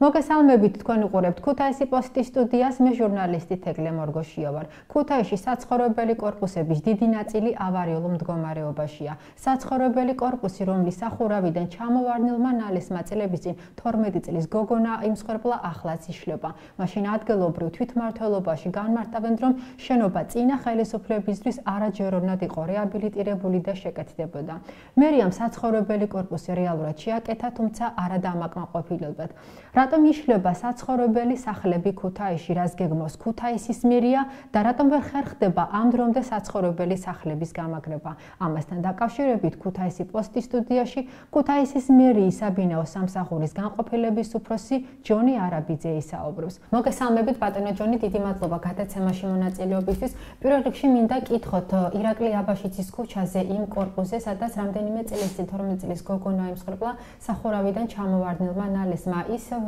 მოგესალმებით, თქვენ უყურებთ ქუთაისიპოსტის სტუდიას, მე ჟურნალისტი თეკლე მორგოშია ვარ. ქუთაისში საცხოვრებელი კორპუსების დიდი ნაწილი ავარიულ მდგომარეობაშია. საცხოვრებელი კორპუსი, რომლის სახურავიდან ჩამოვარდნილმა ნალესმა წლების წინ 12 წლის გოგონა იმსხვერპლა, ახლაც იშლება. მაშინ ადგილობრივ თვითმმართველობაში განმარტავენ, რომ შენობა წინა ხელისუფლებისთვის არაჯეროვნად იყო რეაბილიტირებული და შეკეთდებოდა. მერიამ საცხოვრებელი კორპუსი რეალურად შეაკეთა, თუმცა არა დამაკმაყოფილებად. რატომ იშლება საცხოვრებელი სახლები ქუთაისში, რას გეგმავს ქუთაისის მერია და რატომ ვერ ხერხდება ამ დრომდე საცხოვრებელი სახლების გამაგრება? ამასთან დაკავშირებით ქუთაისიპოსტის სტუდიაში ქუთაისის მერიის საბინაო სამსახურის განყოფილების უფროსი ჯონი არაბიძე ისაუბრებს. მოგესალმებით ბატონო ჯონი, დიდი მადლობა გადაცემაში მონაწილეობისთვის. პირველ რიგში მინდა კითხოთ ირაკლი აბაშიძის ქუჩაზე იმ კორპუსზე, სადაც რამდენიმე წლის წინ 12 წლის გოგონა იმსხვერპლა, სახურავიდან ჩამოვარდნილმა ნალესმა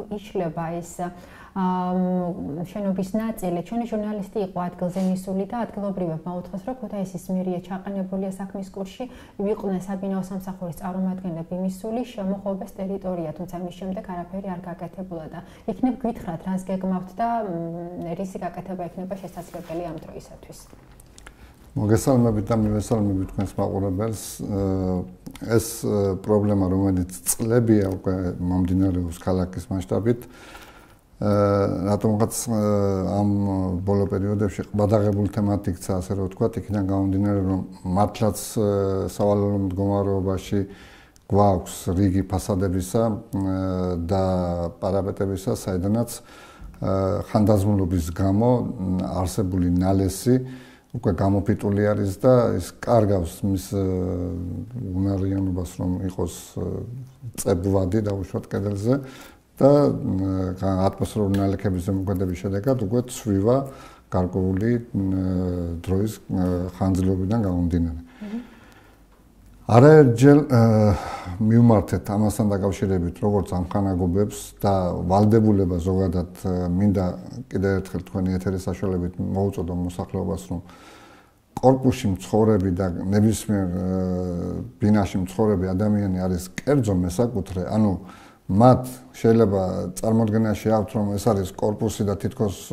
იშლება ეს შენობის ნაწილი. ჩვენი ჟურნალისტი იყო ადგილზე მისული და ადგილობრივებმა უთხრეს, რომ ქუთაისის მერია ჩაყენებულია საქმის კურსში, იყვნენ საბინაო სამსახურის წარმომადგენლები მისული, შემოხობეს ტერიტორია, თუმცა მის შემდეგ არაფერი არ გაკეთებულა და იქნებ გითხრათ, რას გეგმავთ და რისი გაკეთება იქნება შესაძლებელი ამ დროისათვის. მოგესალმებით და მივესალმებით თქვენს მაყურებელს. ეს პრობლემა, რომელიც წლებია უკვე მომდინარეობს ქალაქის მასშტაბით, რატომღაც ამ ბოლო პერიოდებში ყბადაღებული თემად იქცა, ასე რომ ვთქვათ, იქიდან გამომდინარე, რომ მართლაც სავალალო მდგომარეობაში გვაქვს რიგი ფასადებისა და პარაპეტებისა, საიდანაც ხანდაზმულობის გამო არსებული ნალესი უკვე გამოფიტული არის და ის კარგავს მის უნარიანობას, რომ იყოს წებვადი დაუშვათ კედელზე და ატმოსფერული ნალექების ზემოქმედების შედეგად უკვე ცვივა გარკვეული დროის ხანძრობიდან გამომდინარე. არაერთჯერ მივმართეთ ამასთან დაკავშირებით როგორც ამხანაგობებს და ვალდებულება ზოგადად მინდა კიდევ ერთხელ თქვენი ეთერის საშუალებით მოუწოდო მოსახლეობას, რომ კორპუსში მცხოვრები და ნებისმიერ ბინაში მცხოვრები ადამიანი არის კერძო მესაკუთრე, ანუ მათ შეიძლება წარმოდგენაში აქვთ, რომ ეს არის კორპუსი და თითქოს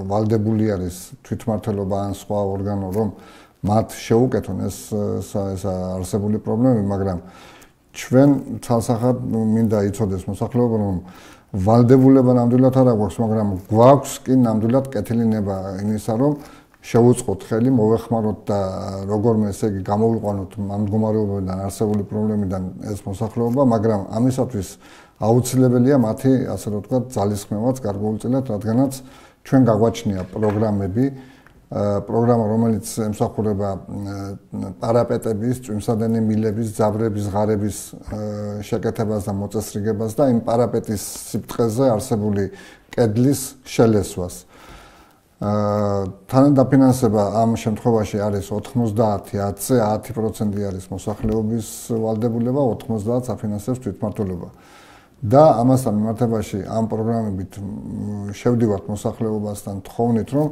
ვალდებული არის თვითმმართველობა ან სხვა ორგანო, რომ მათ შეუკეთონ ეს არსებული პრობლემები, მაგრამ ჩვენ თალსახად მინდა იცოდეს მოსახლეობა, რომ ვალდებულება ნამდვილად არ აქვს, მაგრამ გვაქვს კი ნამდვილად კეთილი ნება იმისა, რომ შევუწყოთ ხელი, მოვეხმაროთ და როგორმე ესე იგი გამოვიყვანოთ ამ მდგომარეობიდან, არსებული პრობლემიდან ეს მოსახლეობა, მაგრამ ამისათვის აუცილებელია მათი, ასე რომ ვთქვათ, ძალისხმევაც გარკვეულწილად, რადგანაც ჩვენ გაგვაჩნია პროგრამები, პროგრამა, რომელიც ემსახურება პარაპეტების, წვიმსადენი მილების, ძაბრების, ღარების შეკეთებას და მოწესრიგებას და იმ პარაპეტის სიბრტყეზე არსებული კედლის შელესვას. თანადაფინანსება ამ შემთხვევაში არის 90-10-ზე, 10% არის მოსახლეობის ვალდებულება, 90% საფინანსებს თვითმმართველობა. და ამასთან მიმართებაში ამ პროგრამებით შევდივართ მოსახლეობასთან თხოვნით, რომ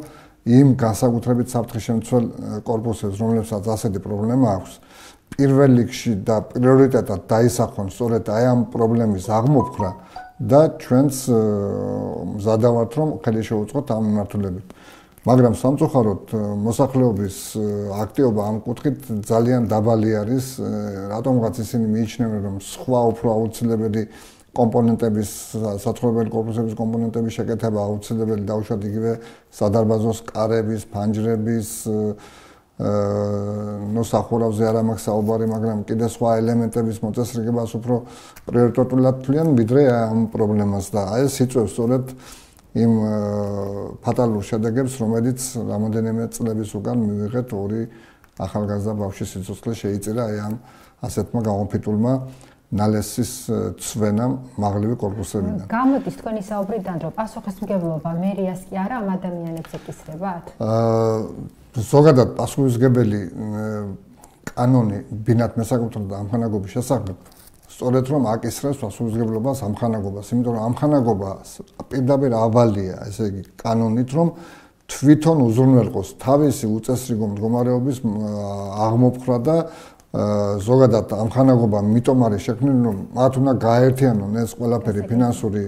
იმ განსაკუთრებით საფრთხე-შემცველ კორპუსებს, რომლებსაც ასეთი პრობლემა აქვს, პირველ რიგში და პრიორიტეტად დაისახონ სწორედ აი ამ პრობლემის აღმოფხვრა და ჩვენც მზადავართ, რომ ხელი შევუწყოთ ამ მიმართულებით. მაგრამ სამწუხაროდ მოსახლეობის აქტივობა ამ კუთხით ძალიან დაბალი არის, რატომღაც ისინი მიიჩნევენ, რომ სხვა უფრო აუცილებელი კომპონენტების, საცხოვრებელი კორპუსების კომპონენტების შეკეთება აუცილებელი დაუშვათ იგივე სადარბაზოს კარების, ფანჯრების, სახურავზე არ მაქვს საუბარი, მაგრამ კიდე სხვა ელემენტების მოწესრიგებას უფრო პრიორიტეტულად თვლიან, ვიდრე ამ პრობლემას და ეს იწვევს სწორედ იმ ფატალურ შედეგებს, რომელიც რამოდენიმე წლების უკან მივიღეთ ორი ახალგაზრდა ბავშვის სიცოცხლე შეიწირა ამ ასეთმა გამოფიტულმა ნალესის ცვენამ მაღლივი კორპუსებიდან. გამოდის თქვენი საუბრიდან, რომ პასუხისმგებლობა მერიას კი არა ამ ადამიანებს ეკისრებათ? ზოგადად პასუხისმგებელი კანონი ბინათ მესაკუთრე და ამხანაგობის შესახებ სწორედ რომ აკისრებს პასუხისმგებლობას ამხანაგობას, იმიტომ რომ ამხანაგობა პირდაპირ ავალია, ესე იგი კანონით, რომ თვითონ უზრუნველყოს თავისი უწესრიგო მდგომარეობის აღმოფხვრა და ზოგადად ამხანაგობა მიტომ არის შექმნილი, რომ მათ უნდა გააერთიანონ ეს ყველაფერი ფინანსური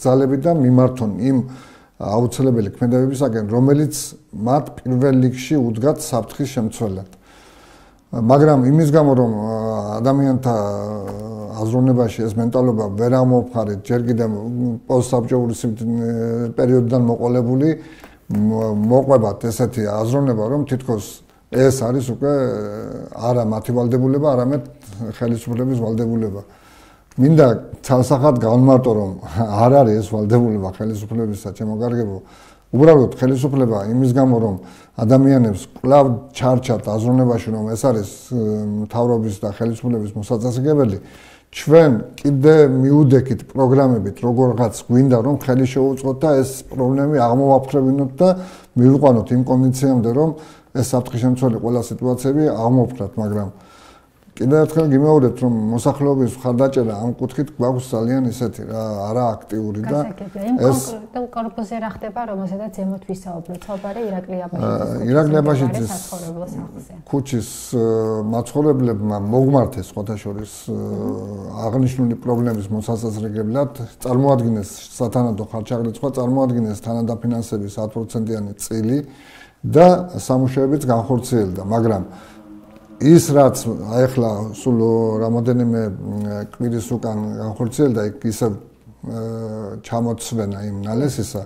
ძალები და მიმართონ იმ აუცილებელი ქმედებებისაკენ, რომელიც მათ პირველ რიგში უდგათ საფრთხის შემცველად. მაგრამ იმის გამო, რომ ადამიანთა აზროვნებაში ეს მენტალობა ვერ ამოფხარეთ, ჯერ კიდევ პოსტსაბჭოური პერიოდიდან მოყოლებული, მოყვებათ ესეთი აზროვნება, რომ თითქოს ეს არის უკვე არა მათი ვალდებულება, არამედ ხელისუფლების ვალდებულება. მინდა ცალსახად გავმარტო, რომ არ არის ეს ვალდებულება ხელისუფლებისა, ჩემო კარგებო. უბრალოდ ხელისუფლება იმის გამო, რომ ადამიანებს კვლავ ჩარჩათ აზროვნებაში, რომ ეს არის მთავრობის და ხელისუფლების მოსაწესრიგებელი, ჩვენ კიდე მიუდექით პროგრამებით, როგორღაც გვინდა, რომ ხელი შეუწყოთ და ეს პრობლემები აღმოვაფრთხებინოთ და მივიყვანოთ იმ კონდიციამდე, რომ ეს საფრთხის შემცველი ყველა სიტუაციები აღმოვფრთხათ, მაგრამ კიდევ ერთხელ გიმეორებთ, რომ მოსახლეობის მხარდაჭერა ამ კუთხით გვაქვს ძალიან ისეთი რა, არა აქტიური და ეს კონკრეტულ კორპუსზე რა ხდება, რომელზედაც ზემოთ ვისაუბრეთ, თვალბარე ირაკლი-აბაშიძის საცხოვრებელ სახლზე. ქუჩის მაცხოვრებლებმა მოგმართეს სხვათაშორის აღნიშნული პრობლემის მოსაწესრიგებლად, წარმოადგინეს სათანადო ხარჯაღრიცხვა, წარმოადგინეს თანადაფინანსების 10%-იანი წილი და სამუშაოებიც განხორციელდა, მაგრამ ის რაც ახლა სულ რამოდენიმე კვირის უკან განხორციელდა, ისე ჩამოცვენა იმ ნალესისა,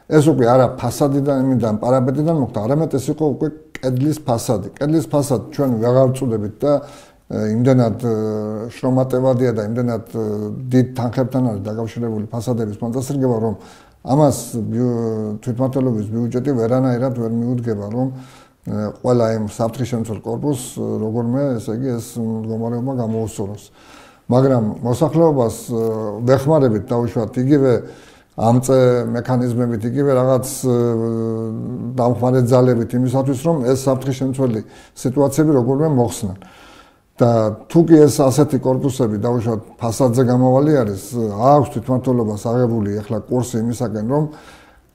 ეს უკვე არა ფასადიდან, პარაპეტიდან მოხდა, არამედ ეს იყო უკვე კედლის ფასადი. კედლის ფასადი ჩვენ ვეღარ ვწუდებით და იმდენად შრომატევადია და იმდენად დიდ თანხებთან არის დაკავშირებული ფასადების მონაწილეობა, რომ ამას თვითმმართველობის ბიუჯეტი ვერანაირად ვერ მიუდგება, რომ ყველა იმ საფრთხის შემცველ კორპუსს როგორმე, ესე იგი, ეს მდგომარეობა გამოუსწოროს. მაგრამ მოსახლეობას ვეხმარებით დაუშვათ იგივე ამწე მექანიზმებით, იგივე რაღაც დამხმარე ძალებით იმისათვის, რომ ეს საფრთხის შემცველი სიტუაციები როგორმე მოხსნან. და თუ კი ეს ასეთი კორპუსები დაუშვათ ფასადზე გამავალი არის, აქვს თვითმმართველობას აღებული ახლა კურსი იმისაკენ, რომ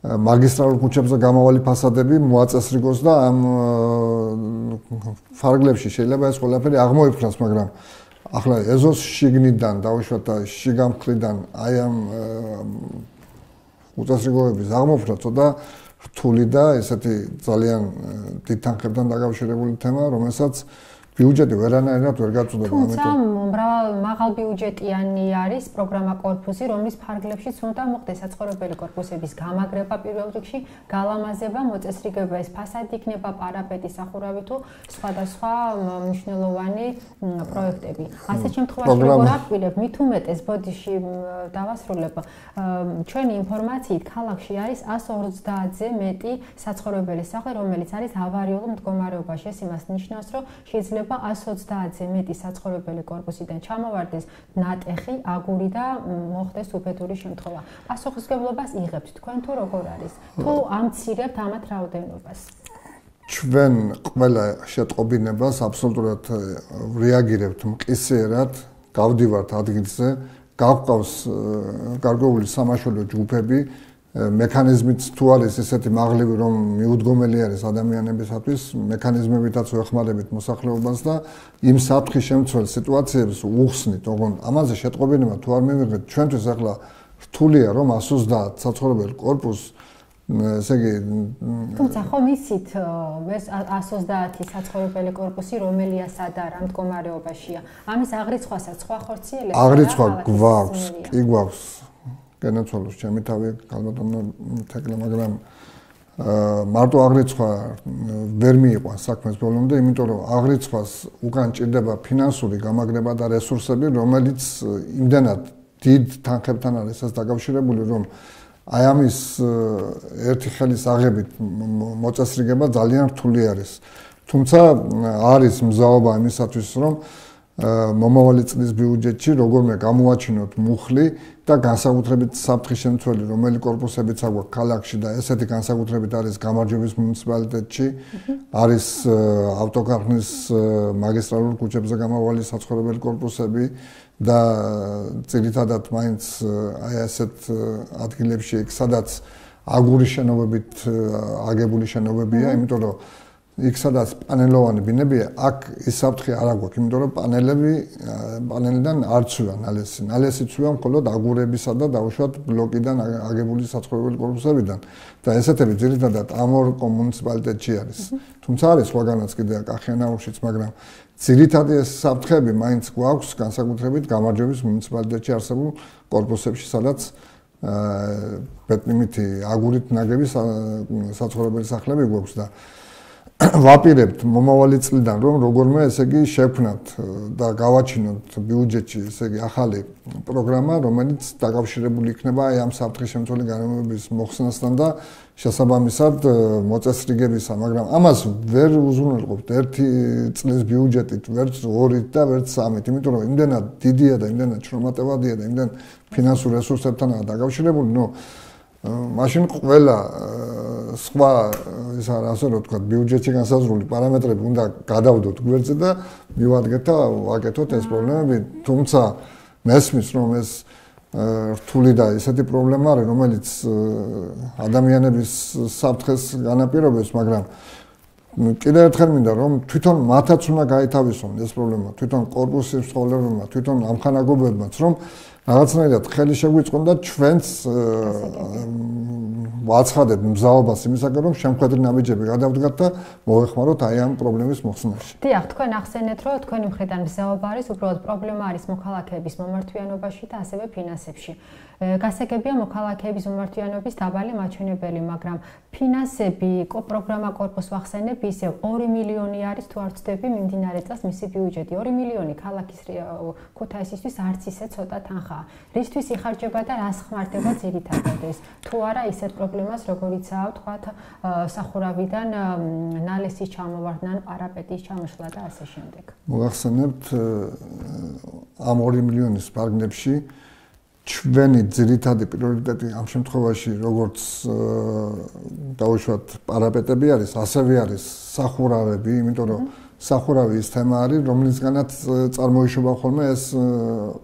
მაგისტრალურ ქუჩებზე გამავალი ფასადები მოაწესრიგოს და ამ ფარგლებში შეიძლება ეს ყველაფერი აღმოიფხვრას, მაგრამ ახლა ეზოს შიგნიდან დაუშვათ და შიგამხრიდან აი ამ უწესრიგოების აღმოფხვრა ცოტა რთული და ესეთი ძალიან დიდ თანხებთან დაკავშირებული თემა, რომელსაც ბიუჯეტი ვერანაირად ვერ გაწუდება. თუმცა მაღალბიუჯეტიანი არის პროგრამა კორპუსი, რომლის ფარგლებშიც უნდა მოხდეს საცხოვრებელი კორპუსების გამაგრება პირველ რიგში, გალამაზება, მოწესრიგება, ეს ფასადი იქნება, პარაპეტი, სახურავი თუ სხვადასხვა მნიშვნელოვანი პროექტები. ასეთ შემთხვევაში როგორ აპირებ, მით უმეტეს ბოდიში დავასრულებ, ჩვენი ინფორმაციით ქალაქში არის 150-ზე მეტი საცხოვრებელი სახლი, რომელიც არის ავარიულ მდგომარეობაში. ეს იმას ნიშნავს, რომ შეიძლება 120-ზე მეტი საცხოვრებელი კორპუსიდან ჩამოვარდეს ნატეხი, აგური და მოხდეს უფეთური შემთხვევა. პასუხისმგებლობას იღებთ თქვენ თუ როგორ არის? თუ ამცირებთ ამათ რაოდენობას? ჩვენ ყველა შეტყობინებას აბსოლუტურად რეაგირებთ მყისიერად, გავდივართ ადგილზე, გავყავს გარკვეული სამაშველო ჯგუფები, მექანიზმიც თუ არის ესეთი მაღლივი, რომ მიუდგომელი არის ადამიანებისათვის, მექანიზმებითაც ვეხმარებით მოსახლეობას და იმ საფრთხის შემცველ სიტუაციებს უხსნით, ოღონდ ამაზე შეტყობინება თუ არ მივიღეთ, ჩვენთვის ახლა რთულია, რომ 130 საცხოვრებელ კორპუსს, ესე იგი, თუმცა ხომ იცით ეს 130 საცხოვრებელი კორპუსი რომელია სად არა მდგომარეობაშია. ამის აღრიცხვასაც სხვა ხორციელებს აღრიცხვა გვაქვს, კი გვაქვს. განაცვალოს ჩემი თავი ალბათონო თეკლა, მაგრამ მარტო აღრიცხვა ვერ მიიყვანს საქმეს ბოლომდე, იმიტომ რომ აღრიცხვას უკან ჭირდება ფინანსური გამაგრება და რესურსები, რომელიც იმდენად დიდ თანხებთან არის ეს დაკავშირებული, რომ აი ამის ერთი ხელის აღებით მოწესრიგება ძალიან რთული არის. თუმცა არის მზაობა იმისათვის, რომ მომავალი წლის ბიუჯეტში როგორმე გამოაჩინოთ მუხლი და განსაკუთრებით საფრთხის შემცველი, რომელი კორპუსებიც აქვს ქალაქში და ესეთი განსაკუთრებით არის გამარჯვების მუნიციპალიტეტში, არის ავტოქარხნის მაგისტრალურ ქუჩებზე გამავალი საცხოვრებელი კორპუსები და ძირითადად მაინც აი ასეთ ადგილებში, სადაც აგურის შენობებით აგებული შენობებია, იმიტომ რომ იქ სადაც პანელოვანი ბინებია, აქ ის საფრთხე არ აქვს, იმიტომ რომ პანელიდან არ ცვია ნალესი. ნალესი ცვია მხოლოდ აგურებისა და დაუშვათ ბლოკიდან აგებული საცხოვრებელი კორპუსებიდან. და ესეთები ძირითადად ამ ორ მუნიციპალიტეტში არის. თუმცა არის სხვაგანაც კიდე კახიანაურშიც, მაგრამ ძირითადი ეს საფრთხეები მაინც გვაქვს განსაკუთრებით გამარჯვების მუნიციპალიტეტში არსებულ კორპუსებში, სადაც ბეტონით აგურით ნაგები საცხოვრებელი სახლები გვაქვს და ვაპირებთ მომავალი წლიდან რომ როგორმე ესე იგი შევქმნათ და გავაჩინოთ ბიუჯეტში ესე იგი ახალი პროგრამა, რომელიც დაკავშირებული იქნება აი ამ საფრთხე-შემცველი გარემოების მოხსნასთან და შესაბამისად მოწესრიგებისა, მაგრამ ამას ვერ უზრუნველყოფთ ერთი წლის ბიუჯეტით, ვერც ორით და ვერც სამით, იმიტომ რომ იმდენად დიდია და იმდენად შრომატევადია და იმდენ ფინანსურ რესურსებთანაა დაკავშირებული, მაშინ ყველა სხვა ის ასე რომ ვთქვათ ბიუჯეტში განსაზღვრული პარამეტრები უნდა გადავდოთ გვერდზე და მივადგეთ და ვაკეთოთ ეს პრობლემები, თუმცა მესმის რომ ეს რთული და ისეთი პრობლემა არის, რომელიც ადამიანების საფრთხეს განაპირობებს, მაგრამ კიდევ ერთხელ მინდა რომ თვითონ მათაც უნდა გაითავისონ ეს პრობლემა, თვითონ კორპუსის მსხვილებმა, თვითონ ამხანაგობებმაც, რომ რაღაცნაირად ხელი შეგვიწყონ და ჩვენც ვაცხადებ მზაობას იმისაკენ, რომ შემხედრი ნაბიჯები გადავდგათ და მოვეხმაროთ აი ამ პრობლემის მოხსნაში. დიახ, თქვენ ახსენეთ, რომ თქვენი მხრიდან მზაობა არის, უბრალოდ პრობლემა არის მოქალაქეების მომართვიანობაში და ასევე ფინანსებში. გასაგებია მოქალაქეების მომართვიანობის დაბალი მაჩვენებელი, მაგრამ ფინანსები პროგრამა კორპუს ვახსენებ ისევ 2 მილიონი არის თუ არ ვცდები მიმდინარე წელს მისი ბიუჯეტი. 2 მილიონი ქალაქის ქუთაისისთვის არც ისე ცოტა თანხაა. რისთვის იხარჯება და რას ხმარდება ძირითადად ეს? თუ არა ისეთ პრობლემას, როგორიცაა თქვათ სახურავიდან ნალესის ჩამოვარდნა, პარაპეტის ჩამოშლა და ასე შემდეგ. მოგახსენებთ ამ 2 მილიონის პარგნებში ჩვენი ძირითადი პრიორიტეტი ამ შემთხვევაში როგორც დაუშვათ პარაპეტები არის, ასევე არის სახურავები, იმიტომ რომ სახურავი ის თემა არის, რომლისგანაც წარმოიშობა ხოლმე ეს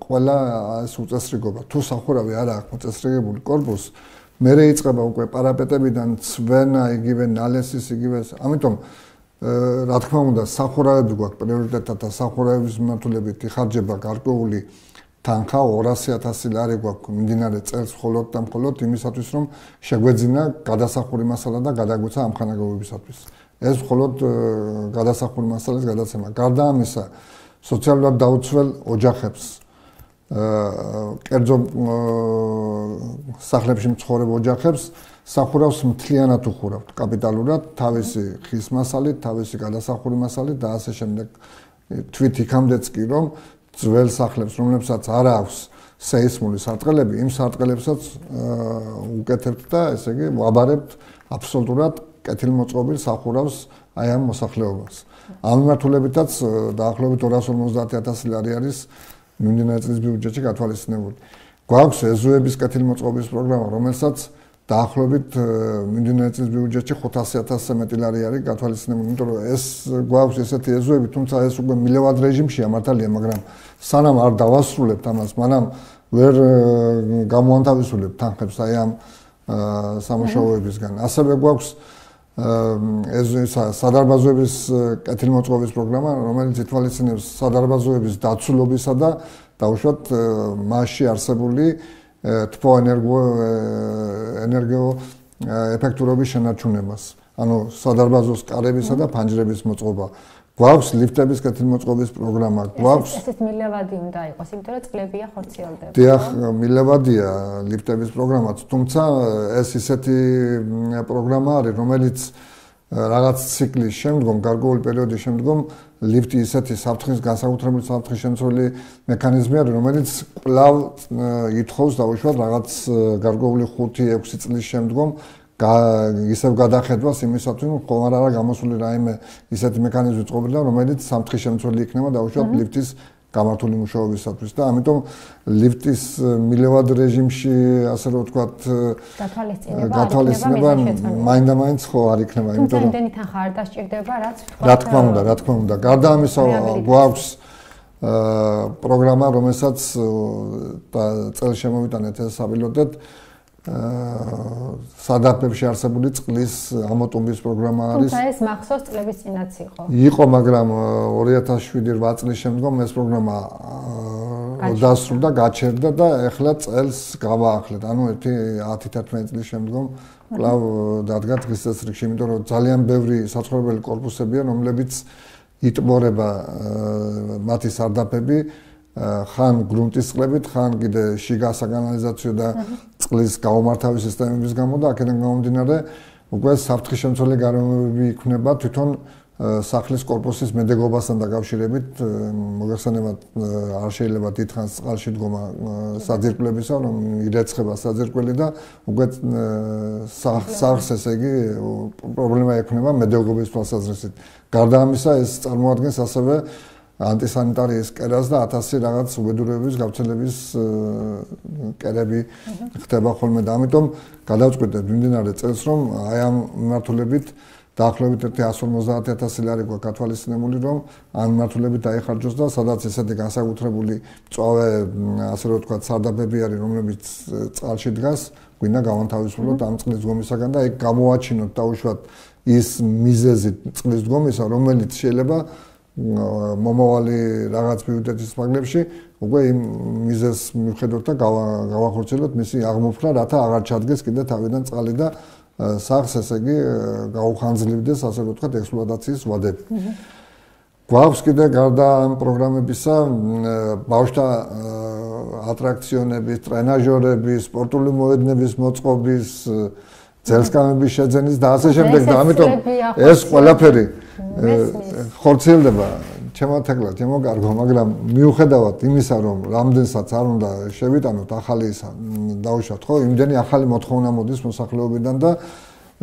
ყველა ეს უწესრიგობა. თუ სახურავი არ აქვს მოწესრიგებული კორპუსი, მერე იწყება უკვე პარაპეტებიდან ცვენა, იგივე ნალესის, იგივე ამიტომ რა თქმა უნდა, სახურავები გვაქვს პრიორიტეტად და სახურავების მიმართულებით იხარჯება გარკვეული თანხა 200,000 ლარი გვაქვს მიმდინარე წელს მხოლოდ და მხოლოდ იმისათვის, რომ შეგვეძინა გადასახური მასალა და გადაგვეცა ამხანაგობებისათვის. ეს მხოლოდ გადასახური მასალის გადაცემა. გარდა ამისა, სოციალურად დაუცველ ოჯახებს, კერძო სახლებში მცხოვრებ ოჯახებს სახურავს მთლიანად უხურავთ კაპიტალურად, თავისი ხის მასალით, თავისი გადასახური მასალით და ასე შემდეგ. თვით იქამდეც კი რომ ძველ სახლებს, რომლებსაც არ აქვს სეისმური სარტყელები, იმ სარტყელებსაც უკეთებთ და ესე იგი ვაბარებთ აბსოლუტურად კეთილმოწყობილ სახურავს აი ამ მოსახლეობას. ამ მიმართულებითაც დაახლოებით 250,000 ლარი არის მიმდინარე წლის ბიუჯეტში გათვალისწინებული. გვაქვს ეზოების კეთილმოწყობის პროგრამა, რომელსაც დაახლოებით მიმდინარე წლის ბიუჯეტში 500,000-ზე მეტი ლარი არის გათვალისწინებული, იმიტომ რომ ეს გვაქვს ესეთი ეზოები, თუმცა ეს უკვე მილევად რეჟიმშია მართალია, მაგრამ სანამ არ დავასრულებთ ამას, მანამ ვერ გამოანთავისუფლებთ თანხებს აი ამ სამუშაოებისგან. ასევე გვაქვს სადარბაზოების კეთილმოწყობის პროგრამა, რომელიც ითვალისწინებს სადარბაზოების დაცულობისა და დაუშვათ მასში არსებული თბო ენერგო ეფექტურობის შენარჩუნებას. ანუ სადარბაზოს კარებისა და ფანჯრების მოწყობა. გვაქვს ლიფტების კეთილმოწყობის პროგრამა, გვაქვს ესეც მილევადი უნდა იყოს, იმიტომ რომ წლებია ხორციელდება. დიახ, მილევადია ლიფტების პროგრამაც, თუმცა ეს ისეთი პროგრამა არის, რომელიც რაღაც ციკლის შემდგომ, გარკვეული პერიოდის შემდგომ ლიფტი ისეთი საფრთხის განსაკუთრებული საფრთხის შემცველი მექანიზმი არის, რომელიც კვლავ ითხოვს დაუშვათ რაღაც გარკვეული 5-6 წლის შემდგომ ისევ გადახედვას იმისათვის, რომ ხომ არ არის გამოსული რაიმე ისეთი მექანიზმი წყობილდა, რომელიც სამთხის შემცველი იქნება დაუშვათ ლიფტის გამართული მუშაობისათვის და ამიტომ ლიფტის მილევად რეჟიმში, ასე რომ ვთქვათ, გათვალისწინება მაინდა-მაინც ხო არ იქნება, იმიტომ რომ იმდენი თანხა არ დასჭირდება, რაც რა თქმა უნდა. გარდა ამისა, გვაქვს პროგრამა, რომელსაც წელს შემოვიტანეთ ეს საპილოტად სადაფებში არსებული წყლის ამოტუმის პროგრამა არის. თუმცა ეს მახსოვს წლების წინაც იყო. იყო, მაგრამ 2007-8 წლის შემდგომ ეს პროგრამა დასრულდა, გაჩერდა და ეხლა წელს გავაახლეთ. ანუ 10-11 წლის შემდგომ კვლავ დადგა დღის წესრიგში, იმიტომ რომ ძალიან ბევრი საცხოვრებელი კორპუსებია, რომლებიც იტბორება მათი სარდაფები ხან გრუნტის წყლებით, ხან კიდე შიგა საკანალიზაციო და წყლის გაუმართავი სისტემების გამო და აქედან გამომდინარე უკვე საფრთხის-შემცველი გარემოებები იქნება თვითონ სახლის კორპუსის მედეგობასთან დაკავშირებით. მოგეხსენებათ, არ შეიძლება დიდხანს წყალში დგომა საძირკვლებისა, რომ ირეცხება საძირკველი და უკვე სახლს ესე იგი პრობლემა ექნება მედეგობის თვალსაზრისით. გარდა ამისა, ეს წარმოადგენს ასევე ანტისანიტარიის კერას და 1000 რაღაც უბედურების გავრცელების კერები ხდება ხოლმე და ამიტომ გადავწყვიტეთ მიმდინარე წელს, რომ აი ამ მიმართულებით დაახლოებით 150,000 ლარი გვაქვს გათვალისწინებული, რომ ამ მიმართულებით დაიხარჯოს და სადაც ესეთი განსაკუთრებული მწვავე, ასე რომ ვთქვათ, სარდაფები არის, რომლებიც წყალში დგას, გვინდა გავანთავისუფლოთ ამ წყლის დგომისაგან და ეგ გამოვაჩინოთ დაუშვათ ის მიზეზი წყლის დგომისა, რომელიც შეიძლება მომავალი რაღაც ბიუჯეტის ფარგლებში უკვე იმ მიზეზს მიხედოთ და გავახორციელოთ მისი აღმოფხვრა, რათა აღარ ჩადგეს კიდე თავიდან წყალი და სახლს ესე იგი გაუხანძლივდეს, ასე ვთქვათ, ექსპლუატაციის ვადები. გვაქვს კიდე გარდა ამ პროგრამებისა ბავშვთა ატრაქციონების, ტრენაჟორების, სპორტული მოედნების მოწყობის, ძელსკამების შეძენის და ასე შემდეგ და ამიტომ ეს ყველაფერი ხორციელდება ჩემოთეკლად, ჩემოგარგო, მაგრამ მიუხედავად იმისა, რომ რამდენსაც არ უნდა შევიტანოთ ახალი დაუშვათ, ხო, იმდენი ახალი მოთხოვნა მოდის მოსახლეობიდან და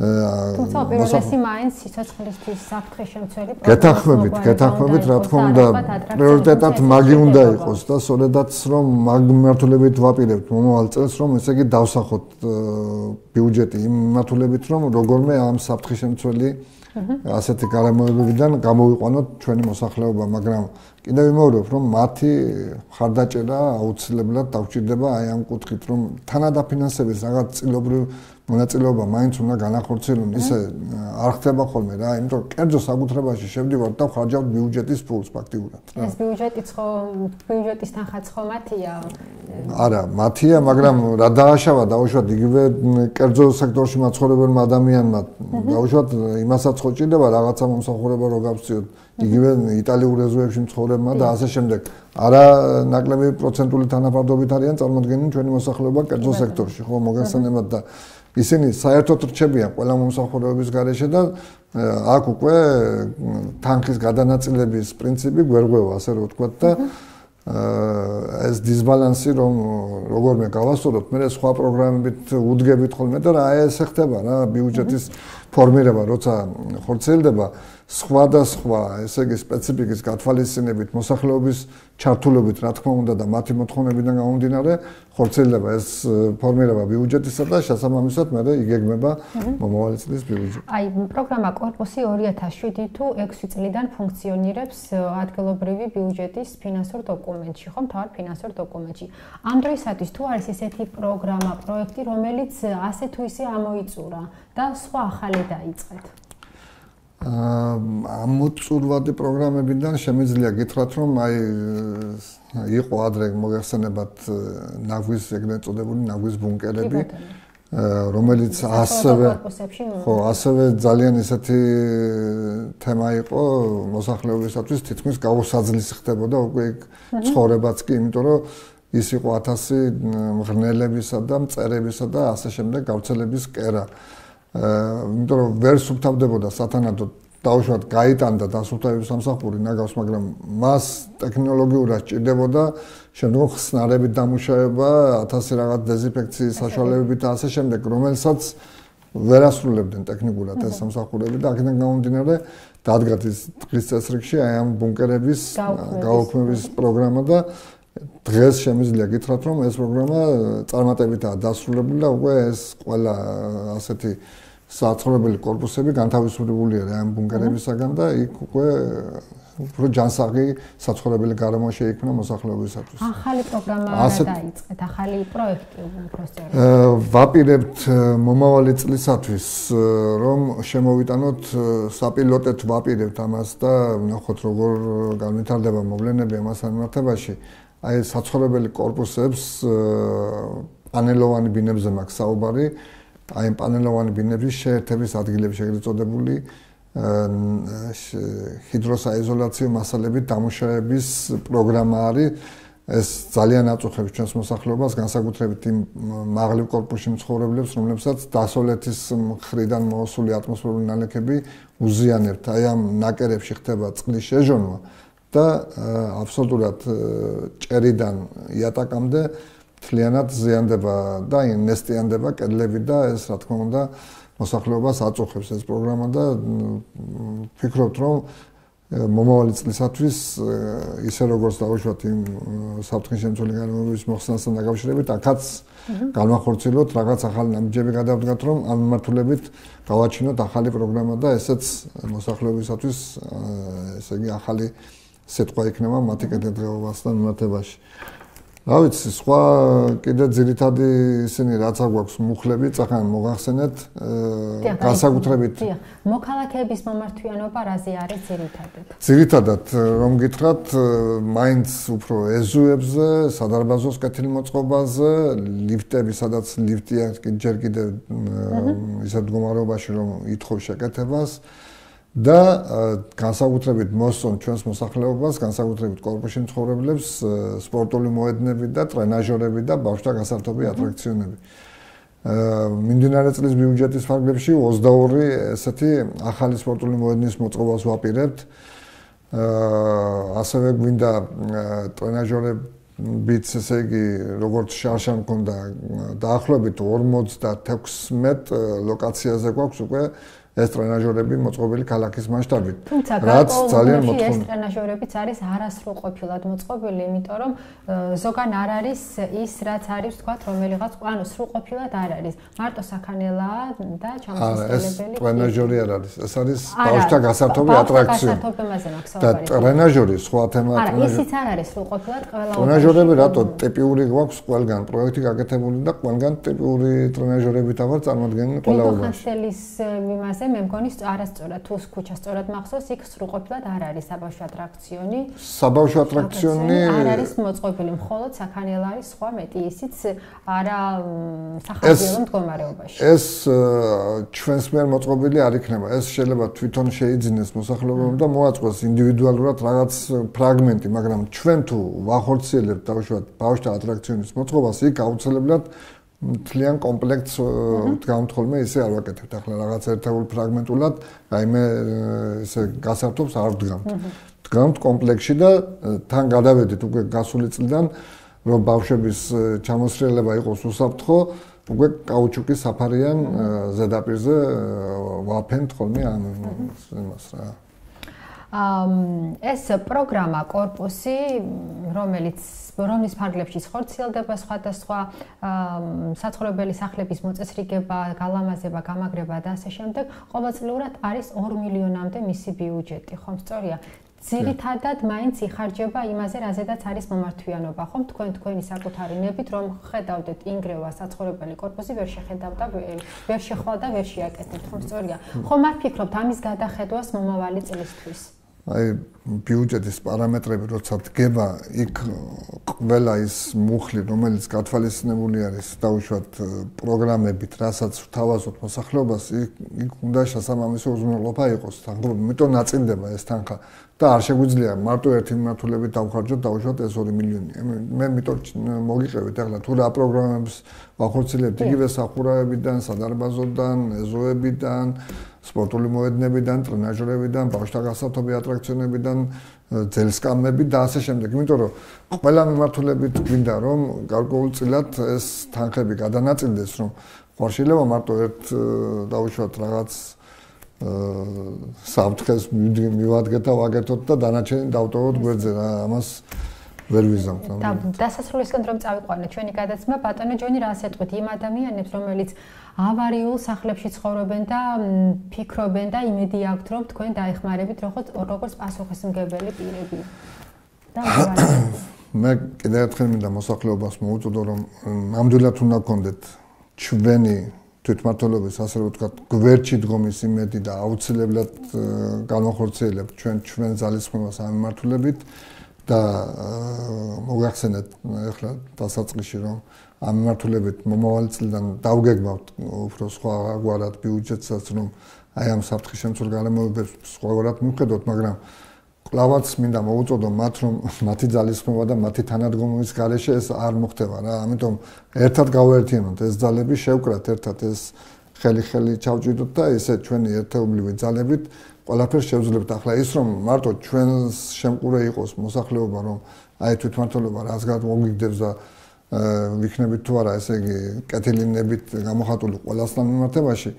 თუმცა პირველესი მაინც სიცოცხლისთვის საფრთხე-შემცველი გეთანხმებით, რა თქმა უნდა, პრიორიტეტად მაგი უნდა იყოს და სწორედაც რომ მაგ მიმართულებით ვაპირებთ მომავალ წელს, რომ ესე იგი დავსახოთ ბიუჯეტი იმ მიმართულებით, რომ როგორმე ამ საფრთხე-შემცველი ასეთი გარემოებებიდან გამოვიყვანოთ ჩვენი მოსახლეობა, მაგრამ კიდევ ვიმეორებ, რომ მათი მხარდაჭერა აუცილებლად დაგვჭირდება აი ამ კუთხით, რომ თანადაფინანსების რაღაც წილობრივ მონაწილეობა მაინც უნდა განახორციელონ, ისე არ ხდება ხოლმე რა, იმიტომ რომ კერძო საკუთრებაში შევდივართ და ვხარჯავთ ბიუჯეტის ფულს ფაქტიურად. ეს ბიუჯეტის თანხაც ხო მათია? არა, მათია, მაგრამ რა დააშავა დაუშვათ იგივე კერძო სექტორში მაცხოვრებელმა ადამიანმა, დაუშვათ იმასაც ხო ჭირდება რაღაცა მომსახურება რო გავწიოთ, იგივე იტალიურ ეზოებში მცხოვრებმა და ასე შემდეგ. არა ნაკლები პროცენტული თანაფარდობით არიან წარმოდგენილი ჩვენი მოსახლეობა კერძო სექტორში, ხო, მოგეხსენებათ და ისინი საერთოდ რჩებიან ყველა მომსახურების გარეშე და აქ უკვე თანხის გადანაწილების პრინციპი გვერღვევა, ასე რომ ვთქვათ და ეს დისბალანსი რომ როგორმე გავასწოროთ, მე სხვა პროგრამებით უდგებით ხოლმე და რა ეს ხდება რა ბიუჯეტის ფორმირება როცა ხორციელდება სხვადასხვა ესე იგი სპეციფიკის გათვალისწინებით მოსახლეობის ჩართულობით რა თქმა უნდა და მათი მოთხოვნებიდან გამომდინარე ხორციელდება ეს ფორმირება ბიუჯეტისა და შესაბამისად მე იგეგმება მომავალი წლის ბიუჯეტი. აი პროგრამა კორპუსი 2007 თუ 6 წლიდან ფუნქციონირებს ადგილობრივი ბიუჯეტის ფინანსურ დოკუმენტში, ხო, მთავარ ფინანსურ დოკუმენტში. ამ დროისათვის თუ არის ესეთი პროგრამა, პროექტი, რომელიც ასე თუ ისე ამოიწურა და სხვა ახალი დაიწყეთ. ამოწურვადი პროგრამებიდან შემიძლია გითხრათ, რომ აი იყო ადრე მოგეხსენებათ ნაგვის ეგრეთ წოდებული ნაგვის ბუნკერები, რომელიც ასევე ძალიან ისეთი თემა იყო მოსახლეობისათვის, თითქმის გაუსაძლისი ხდებოდა უკვე ცხოვრებაც კი, იმიტომ რომ ის იყო 1000 მღრღნელებისა და მწერებისა და ასე შემდეგ გავრცელების კერა. იმიტომ რომ ვერ სუფთავდებოდა სათანადოდ დაუშვათ გაიტანდა დასუფთავების სამსახური ნაგავს, მაგრამ მას ტექნოლოგიურად სჭირდებოდა შემდგომ ხსნარებით დამუშავება, 1000 რაღაც დეზინფექციის საშუალებებით და ასე შემდეგ, რომელსაც ვერ ასრულებდნენ ტექნიკურად ეს სამსახურები და აქედან გამომდინარე დადგა დღის წესრიგში აი ამ ბუნკერების გაუქმების პროგრამა და დღეს შემიძლია გითხრათ, რომ ეს პროგრამა წარმატებითაა დასრულებული და უკვე ეს ყველა ასეთი საცხოვრებელი კორპუსები განთავისუფლებულია ამ ბუნკერებისაგან და იქ უკვე უფრო ჯანსაღი საცხოვრებელი გარემო შეიქმნა მოსახლეობისათვის. ახალი პროგრამა რა დაიწყეთ, ახალი პროექტი უბრალოდ. ვაპირებთ მომავალი წლისათვის, რომ შემოვიტანოთ საპილოტეთ ვაპირებთ ამას და ვნახოთ როგორ განვითარდება მოვლენები ამასთან მიმართებაში. აი საცხოვრებელი კორპუსებს პანელოვანი ბინებზე მაქვს საუბარი. აი ამ პანელოვანი ბინების შეერთების ადგილები შეგიძლიათ წოდებული ჰიდროსაიზოლაციო მასალებით დამუშავების პროგრამა არის. ეს ძალიან აწუხებს ჩვენს მოსახლეობას, განსაკუთრებით იმ მაღლივ კორპუსში მცხოვრებლებს, რომლებსაც დასავლეთის მხრიდან მოოსული ატმოსფერული ნალექები უზიანებთ. აი ამ ნაკერებში ხდება წყლის შეჟონვა და აბსოლუტურად ჭერიდან იატაკამდე მთლიანად ზიანდება და ნესტიანდება კედლები და ეს რა თქმა უნდა მოსახლეობას აწუხებს ეს პროგრამა და ვფიქრობთ რომ მომავალი წლისათვის ისე როგორც დავუშვათ იმ საფრთხის-შემცველი გარემოების მოხსნასთან დაკავშირებით აქაც განვახორციელოთ რაღაც ახალი ნაბიჯები გადავდგათ რომ ამ მიმართულებით გავაჩინოთ ახალი პროგრამა და ესეც მოსახლეობისათვის ესე იგი ახალი სიტყვა იქნება მათი კეთილდღეობასთან მიმართებაში. რა ვიცი, სხვა კიდე ძირითადი ისინი რაც აგვაქვს მუხლები, წახან მოგახსენეთ, განსაკუთრებით მოქალაქეების მომართვიანობა რაზე არის ძირითადად? ძირითადად რომ გითხრათ, მაინც უფრო ეზოებზე, სადარბაზოს კეთილმოწყობაზე, ლიფტები, სადაც ლიფტია ჯერ კიდევ ისეთ მდგომარეობაში რომ ითხოვს შეკეთებას და განსაკუთრებით მოსწონთ ჩვენს მოსახლეობას, განსაკუთრებით კორპუსში მცხოვრებლებს სპორტული მოედნები და ტრენაჟორები და ბავშვთა გასართობი ატრაქციონები. მიმდინარე წლის ბიუჯეტის ფარგლებში 22 ესეთი ახალი სპორტული მოედნის მოწყობას ვაპირებთ. ასევე გვინდა ტრენაჟორებიც, ესე იგი, როგორც შარშან მქონდა დაახლოებით 56 ლოკაციაზე გვაქვს უკვე ეს ტრენაჟორები მოწყობილი ქალაქის მასშტაბით. რაც ძალიან მოთხოვნა. ეს ტრენაჟორებიც არის არასრულყოფილად მოწყობილი, იმიტომ რომ ზოგან არ არის ის, რაც არის, ვთქვათ, რომელიღაც, ანუ სრულყოფილად არ არის. მარტო საქანელაა და ჩამოსასწორებელი. ეს ტრენაჟორი არ არის. ეს არის ბავშვთა გასართობი ატრაქცია. და ტრენაჟორი სხვა თემა ტრენაჟორი. არა, ისიც არ არის სრულყოფილად ყველა. ტრენაჟორები რატო ტიპიური გვაქვს ყველგან პროექტი გაკეთებული და ყველგან ტიპური ტრენაჟორებით აღარ წარმოადგენენ ყველა უბანს. მე მგონი არასწორად თუ ქუჩა სწორად მახსოვს, იქ სრულყოფილად არ არის საბავშვო ატრაქციონი. საბავშვო ატრაქციონი არ არის მოწყობილი, მხოლოდ საქანელა არის სხვა მეტი, ისიც არა სახარბიელო მდგომარეობაში. ეს ჩვენს მიერ მოწყობილი არ იქნება. ეს შეიძლება თვითონ შეიძინეს მოსახლეობამ და მოაწყოს ინდივიდუალურად რაღაც ფრაგმენტი, მაგრამ ჩვენ თუ ვახორციელებთ დავუშვათ ბავშვთა ატრაქციონის მოწყობას, იქ აუცილებლად მთლიან კომპლექტს გამთხოლმე ისე არ ვაკეთებთ. ახლა რაღაც ერთეულ ფრაგმენტულად, რაიმე ესე გასართობს არ ვდგამთ. ვდგამთ კომპლექსში და თან გადავედით უკვე გასული წლიდან, რომ ბავშვების ჩამოსრიალება იყოს უსაფრთხო, უკვე კაუჩუკის საფარიან ზედაპირზე ვაფენთ ხოლმე ამას რა. ეს პროგრამა კორპუსი, რომლის ფარგლებში ხორციელდება სხვადასხვა საცხოვრებელი სახლების მოწესრიგება, გალამაზება, გამაგრება და ასე შემდეგ, ყოველწლიურად არის 2 მილიონამდე მისი ბიუჯეტი, ხომ სწორია? ძირითადად მაინც იხარჯება იმაზე, რაზედაც არის მომართვიანობა, ხომ თქვენი საკუთარი ნებით, რომ ხედავდეთ ინგრევა საცხოვრებელი კორპუსი ვერ შეხედავდა, ვერ შეხვალ და ვერ შეაკეთებთ, ხომ სწორია? ხომ არ ფიქრობთ ამის გადახედვას მომავალი წლისთვის? აი ბიუჯეტის პარამეტრები როცა დგება, იქ ყველა ის მუხლი, რომელიც გათვალისწინებული არის, დავუშვათ პროგრამებით, რასაც ვთავაზობთ მოსახლეობას, იქ უნდა შესაბამისი უზრუნველყოფა იყოს. ამიტომ ნაწინდება ეს თანხა და არ შეგვიძლია მარტო ერთი მიმართულებით დავხარჯოთ, დავუშვათ ეს 2 მილიონი. მე მიტომ მოგიყევით ახლა თუ რა პროგრამებს ვახორციელებთ იგივე სახურავებიდან, სადარბაზოდან, ეზოებიდან, სპორტული მოედნებიდან, ტრენაჟორებიდან, ბავშვთა გასართობი ატრაქციონებიდან, ძელსკამები და ასე შემდეგ. იმიტომ რომ ყველა მიმართულებით გვინდა რომ გარკვეულწილად ეს თანხები გადანაწილდეს, რომ ხარ შეიძლება მარტო ერთ დავუშვათ რაღაც საფრთხეს მივადგეთ და ვაკეთოთ და დანარჩენი დავტოვოთ გვერდზე რა. ამას ვერ ვიზამთ. და დასასრულისკენ რომ წავიყვანოთ ჩვენი გადაცემა, ბატონო ჯონი, რას ეტყვით იმ ადამიანებს, რომელიც ავარიულ სახლებში ცხოვრობენ და ფიქრობენ და იმედი აქვთ, რომ თქვენ დაეხმარებით როგორც პასუხისმგებელი პირები. და მე კიდევ ერთხელ მინდა მოსახლეობას მოუწოდო, რომ ნამდვილად უნდა გქონდეთ ჩვენი თვითმმართველობის, ასე რომ ვთქვათ, გვერდში დგომის იმედი და აუცილებლად განვახორციელებთ ჩვენ ძალისხმევას ამ მიმართულებით და მოგახსენეთ ახლა დასაწყისში, რომ ამ მიმართულებით მომავალი წლიდან დავგეგმავთ უფრო სხვაგვარად ბიუჯეტსაც, რომ აი ამ საფრთხის შემცველ გარემოებებს სხვაგვარად მივხედოთ, მაგრამ კლავაც მინდა მოუწოდო მათ, რომ მათი ძალისხმევა და მათი თანადგომის გარეშე ეს არ მოხდება რა. ამიტომ ერთად გავაერთიანოთ ეს ძალები, შევკრათ ერთად ეს ხელი ჩავჭიდოთ და ესე ჩვენი ერთეულივი ძალებით ყველაფერს შევძლებთ. ახლა ის რომ მარტო ჩვენს შემყურე იყოს მოსახლეობა, რომ აი თვითმმართველობა რას გამოგიგდებს და ვიქნებით თუ არა, ესე იგი კეთილინებით გამოხატული ყველასთან მიმართებაში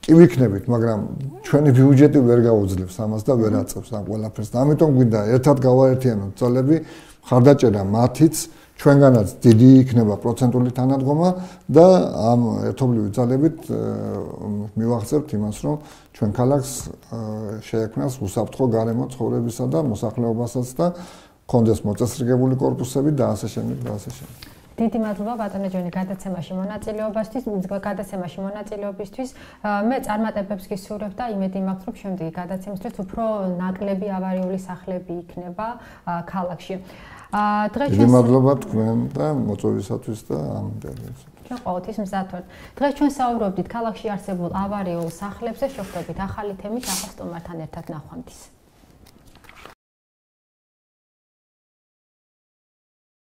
კი ვიქნებით, მაგრამ ჩვენი ბიუჯეტი ვერ გაუძლებს ამას და ვერ აწევს ამ ყველაფერს. ამიტომ გვინდა ერთად გავაერთიანოთ ძალები, ხარდაჭერა მათიც, ჩვენგანაც დიდი იქნება პროცენტული თანადგომა და ამ ერთობლივი ძალებით მივახცევთ იმას, რომ ჩვენ ქალაქს შეექმნას უსაფრთხო გარემო ცხოვრებისა და მოსახლეობასაც და კონდეს მოწესრიგებული კორპუსები და ასე შემდეგ და ასე შემდეგ. დიდი მადლობა ბატონო ჯონი გადაცემაში მონაწილეობისთვის. მე წარმატებებს გისურვებ და იმედი მაქვს, რომ შემდეგი გადაცემისთვის უფრო ნაკლები ავარიული სახლები იქნება ქალაქში. დიდი მადლობა თქვენ და მოწვევისათვის და ამ ინტერვიუსთვის. ჩვენ ყოველთვის მზად ვართ. დღეს ჩვენ საუბრობდით ქალაქში არსებულ ავარიულ სახლებზე, შევხვდებით ახალი თემით ახალ სტუმართან ერთად ნახვამდის.